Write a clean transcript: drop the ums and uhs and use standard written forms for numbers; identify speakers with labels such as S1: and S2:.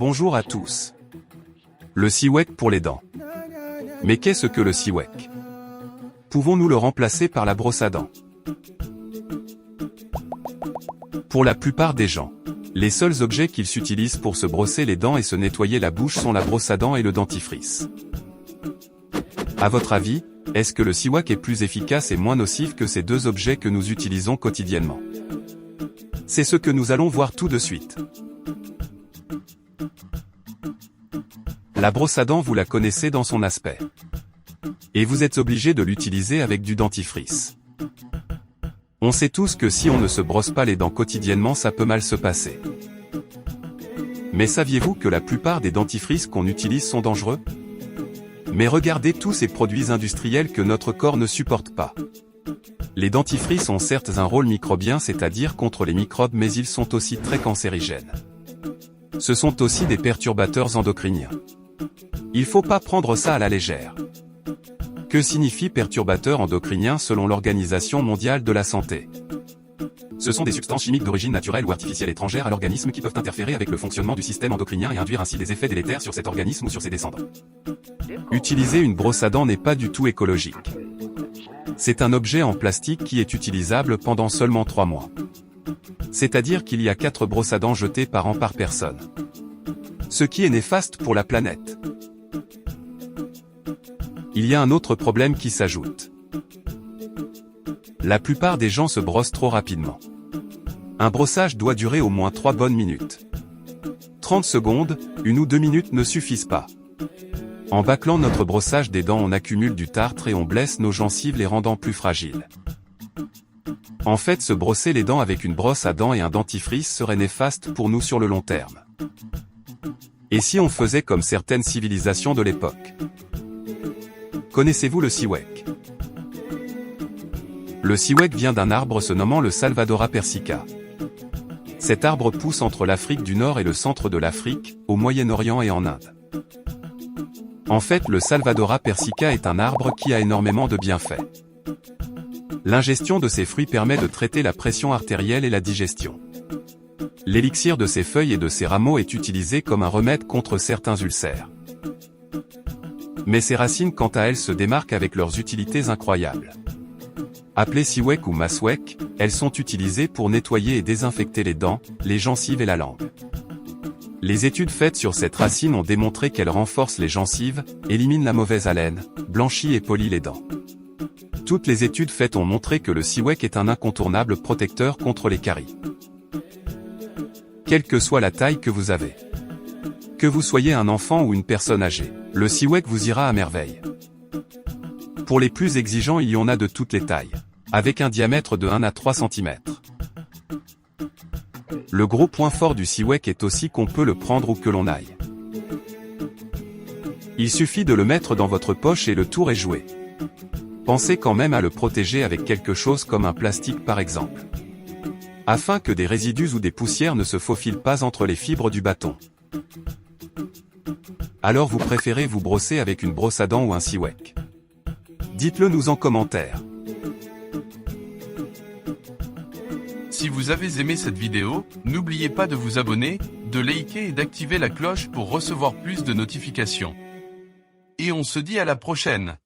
S1: Bonjour à tous. Le Siwek pour les dents. Mais qu'est-ce que le Siwek? Pouvons-nous le remplacer par la brosse à dents? Pour la plupart des gens, les seuls objets qu'ils s'utilisent pour se brosser les dents et se nettoyer la bouche sont la brosse à dents et le dentifrice. À votre avis, est-ce que le Siwak est plus efficace et moins nocif que ces deux objets que nous utilisons quotidiennement? C'est ce que nous allons voir tout de suite. La brosse à dents, vous la connaissez dans son aspect. Et vous êtes obligé de l'utiliser avec du dentifrice. On sait tous que si on ne se brosse pas les dents quotidiennement, ça peut mal se passer. Mais saviez-vous que la plupart des dentifrices qu'on utilise sont dangereux? Mais regardez tous ces produits industriels que notre corps ne supporte pas. Les dentifrices ont certes un rôle microbien, c'est-à-dire contre les microbes, mais ils sont aussi très cancérigènes. Ce sont aussi des perturbateurs endocriniens. Il faut pas prendre ça à la légère. Que signifie perturbateur endocrinien selon l'Organisation mondiale de la santé? Ce sont des substances chimiques d'origine naturelle ou artificielle étrangères à l'organisme qui peuvent interférer avec le fonctionnement du système endocrinien et induire ainsi des effets délétères sur cet organisme ou sur ses descendants. Utiliser une brosse à dents n'est pas du tout écologique. C'est un objet en plastique qui est utilisable pendant seulement 3 mois. C'est-à-dire qu'il y a 4 brosses à dents jetées par an par personne. Ce qui est néfaste pour la planète. Il y a un autre problème qui s'ajoute. La plupart des gens se brossent trop rapidement. Un brossage doit durer au moins 3 bonnes minutes. 30 secondes, 1 ou 2 minutes ne suffisent pas. En bâclant notre brossage des dents, on accumule du tartre et on blesse nos gencives, les rendant plus fragiles. En fait, se brosser les dents avec une brosse à dents et un dentifrice serait néfaste pour nous sur le long terme. Et si on faisait comme certaines civilisations de l'époque? Connaissez-vous le Siwek? Le Siwek vient d'un arbre se nommant le Salvadora persica. Cet arbre pousse entre l'Afrique du Nord et le centre de l'Afrique, au Moyen-Orient et en Inde. En fait, le Salvadora persica est un arbre qui a énormément de bienfaits. L'ingestion de ses fruits permet de traiter la pression artérielle et la digestion. L'élixir de ses feuilles et de ses rameaux est utilisé comme un remède contre certains ulcères. Mais ses racines, quant à elles, se démarquent avec leurs utilités incroyables. Appelées Siwek ou Maswek, elles sont utilisées pour nettoyer et désinfecter les dents, les gencives et la langue. Les études faites sur cette racine ont démontré qu'elle renforce les gencives, élimine la mauvaise haleine, blanchit et polit les dents. Toutes les études faites ont montré que le Siwek est un incontournable protecteur contre les caries. Quelle que soit la taille que vous avez. Que vous soyez un enfant ou une personne âgée, le Siwek vous ira à merveille. Pour les plus exigeants, il y en a de toutes les tailles, avec un diamètre de 1 à 3 cm. Le gros point fort du Siwek est aussi qu'on peut le prendre où que l'on aille. Il suffit de le mettre dans votre poche et le tour est joué. Pensez quand même à le protéger avec quelque chose comme un plastique par exemple. Afin que des résidus ou des poussières ne se faufilent pas entre les fibres du bâton. Alors vous préférez vous brosser avec une brosse à dents ou un Siwek? Dites-le nous en commentaire.
S2: Si vous avez aimé cette vidéo, n'oubliez pas de vous abonner, de liker et d'activer la cloche pour recevoir plus de notifications. Et on se dit à la prochaine.